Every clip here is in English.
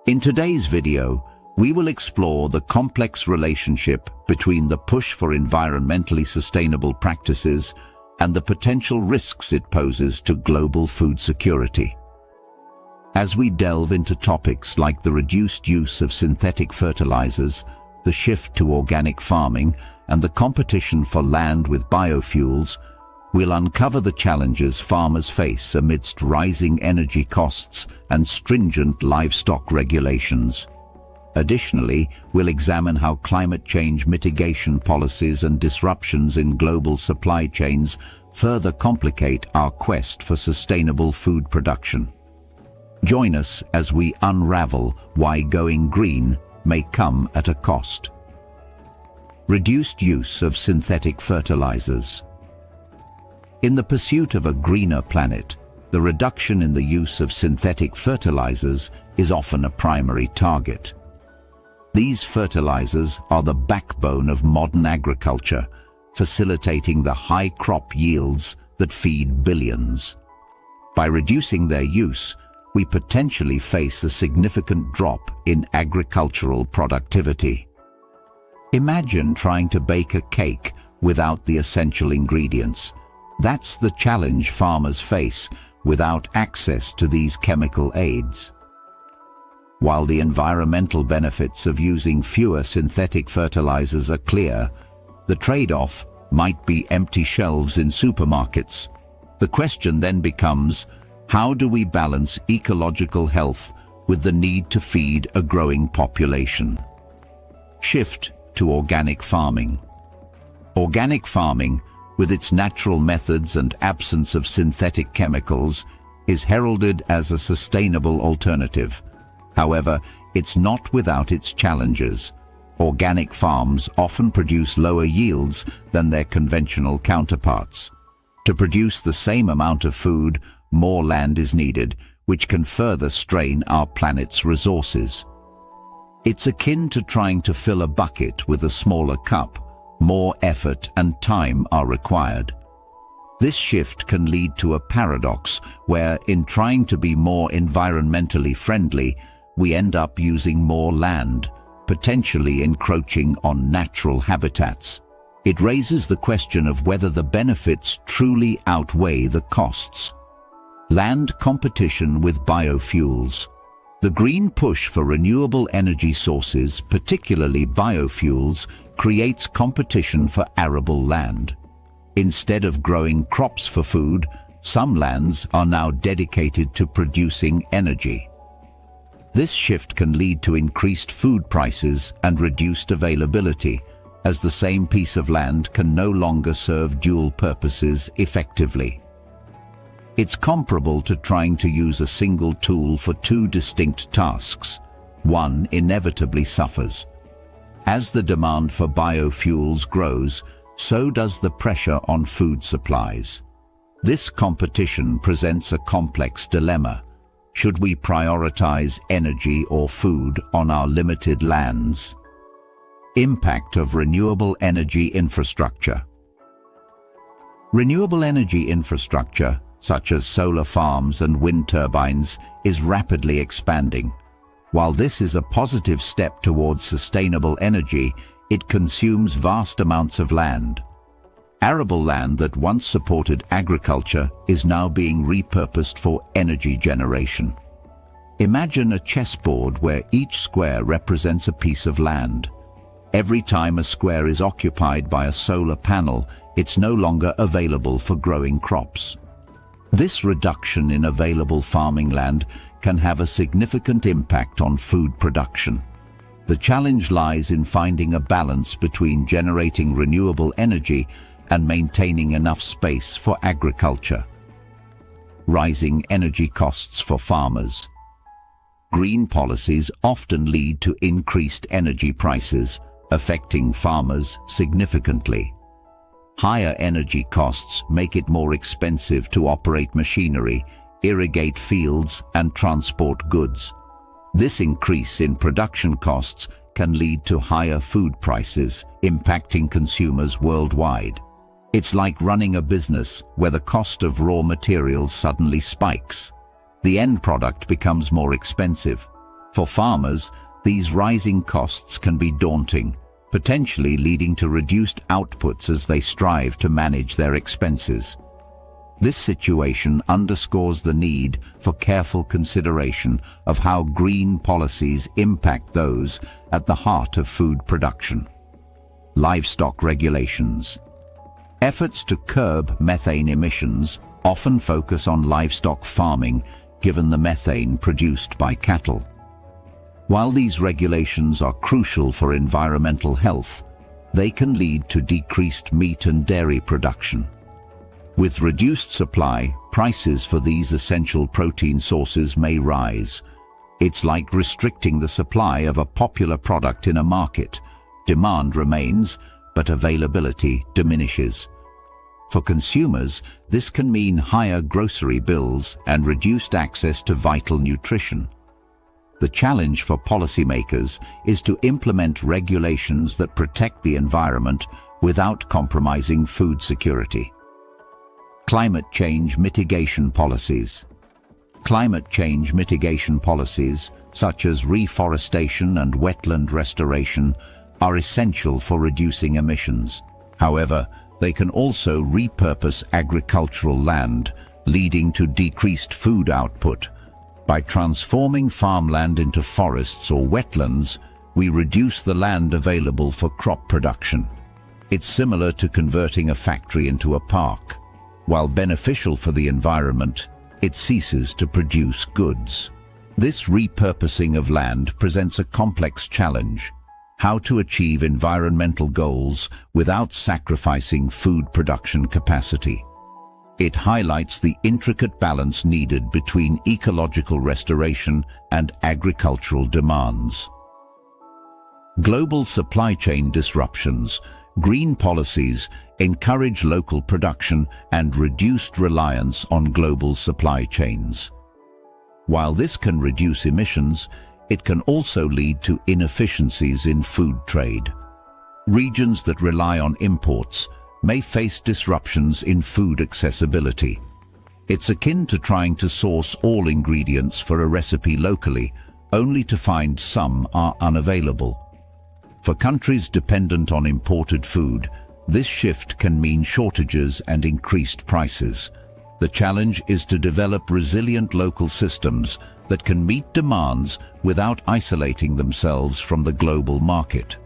In today's video, we will explore the complex relationship between the push for environmentally sustainable practices and the potential risks it poses to global food security. As we delve into topics like the reduced use of synthetic fertilizers, the shift to organic farming, and the competition for land with biofuels, we'll uncover the challenges farmers face amidst rising energy costs and stringent livestock regulations. Additionally, we'll examine how climate change mitigation policies and disruptions in global supply chains further complicate our quest for sustainable food production. Join us as we unravel why going green may come at a cost. Reduced use of synthetic fertilizers. In the pursuit of a greener planet, the reduction in the use of synthetic fertilizers is often a primary target. These fertilizers are the backbone of modern agriculture, facilitating the high crop yields that feed billions. By reducing their use, we potentially face a significant drop in agricultural productivity. Imagine trying to bake a cake without the essential ingredients. That's the challenge farmers face without access to these chemical aids. While the environmental benefits of using fewer synthetic fertilizers are clear, the trade-off might be empty shelves in supermarkets. The question then becomes, how do we balance ecological health with the need to feed a growing population? Shift to organic farming. Organic farming, with its natural methods and absence of synthetic chemicals, is heralded as a sustainable alternative. However, it's not without its challenges. Organic farms often produce lower yields than their conventional counterparts. To produce the same amount of food, more land is needed, which can further strain our planet's resources. It's akin to trying to fill a bucket with a smaller cup. More effort and time are required. This shift can lead to a paradox where, in trying to be more environmentally friendly, we end up using more land, potentially encroaching on natural habitats. It raises the question of whether the benefits truly outweigh the costs. Land competition with biofuels. The green push for renewable energy sources, particularly biofuels, creates competition for arable land. Instead of growing crops for food, some lands are now dedicated to producing energy. This shift can lead to increased food prices and reduced availability, as the same piece of land can no longer serve dual purposes effectively. It's comparable to trying to use a single tool for two distinct tasks. One inevitably suffers. As the demand for biofuels grows, so does the pressure on food supplies. This competition presents a complex dilemma. Should we prioritize energy or food on our limited lands? Impact of renewable energy infrastructure. Renewable energy infrastructure, such as solar farms and wind turbines, is rapidly expanding. While this is a positive step towards sustainable energy, it consumes vast amounts of land. Arable land that once supported agriculture is now being repurposed for energy generation. Imagine a chessboard where each square represents a piece of land. Every time a square is occupied by a solar panel, it's no longer available for growing crops. This reduction in available farming land can have a significant impact on food production. The challenge lies in finding a balance between generating renewable energy and maintaining enough space for agriculture. Rising energy costs for farmers. Green policies often lead to increased energy prices, affecting farmers significantly. Higher energy costs make it more expensive to operate machinery, irrigate fields, and transport goods. This increase in production costs can lead to higher food prices, impacting consumers worldwide. It's like running a business where the cost of raw materials suddenly spikes. The end product becomes more expensive. For farmers, these rising costs can be daunting, potentially leading to reduced outputs as they strive to manage their expenses. This situation underscores the need for careful consideration of how green policies impact those at the heart of food production. Livestock regulations. Efforts to curb methane emissions often focus on livestock farming, given the methane produced by cattle. While these regulations are crucial for environmental health, they can lead to decreased meat and dairy production. With reduced supply, prices for these essential protein sources may rise. It's like restricting the supply of a popular product in a market. Demand remains, but availability diminishes. For consumers, this can mean higher grocery bills and reduced access to vital nutrition. The challenge for policymakers is to implement regulations that protect the environment without compromising food security. Climate change mitigation policies. Climate change mitigation policies, such as reforestation and wetland restoration, are essential for reducing emissions. However, they can also repurpose agricultural land, leading to decreased food output. By transforming farmland into forests or wetlands, we reduce the land available for crop production. It's similar to converting a factory into a park. While beneficial for the environment, it ceases to produce goods. This repurposing of land presents a complex challenge: how to achieve environmental goals without sacrificing food production capacity. It highlights the intricate balance needed between ecological restoration and agricultural demands. Global supply chain disruptions. Green policies encourage local production and reduced reliance on global supply chains. While this can reduce emissions, it can also lead to inefficiencies in food trade. Regions that rely on imports may face disruptions in food accessibility. It's akin to trying to source all ingredients for a recipe locally, only to find some are unavailable. For countries dependent on imported food, this shift can mean shortages and increased prices. The challenge is to develop resilient local systems that can meet demands without isolating themselves from the global market.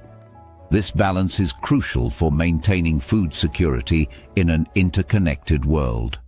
This balance is crucial for maintaining food security in an interconnected world.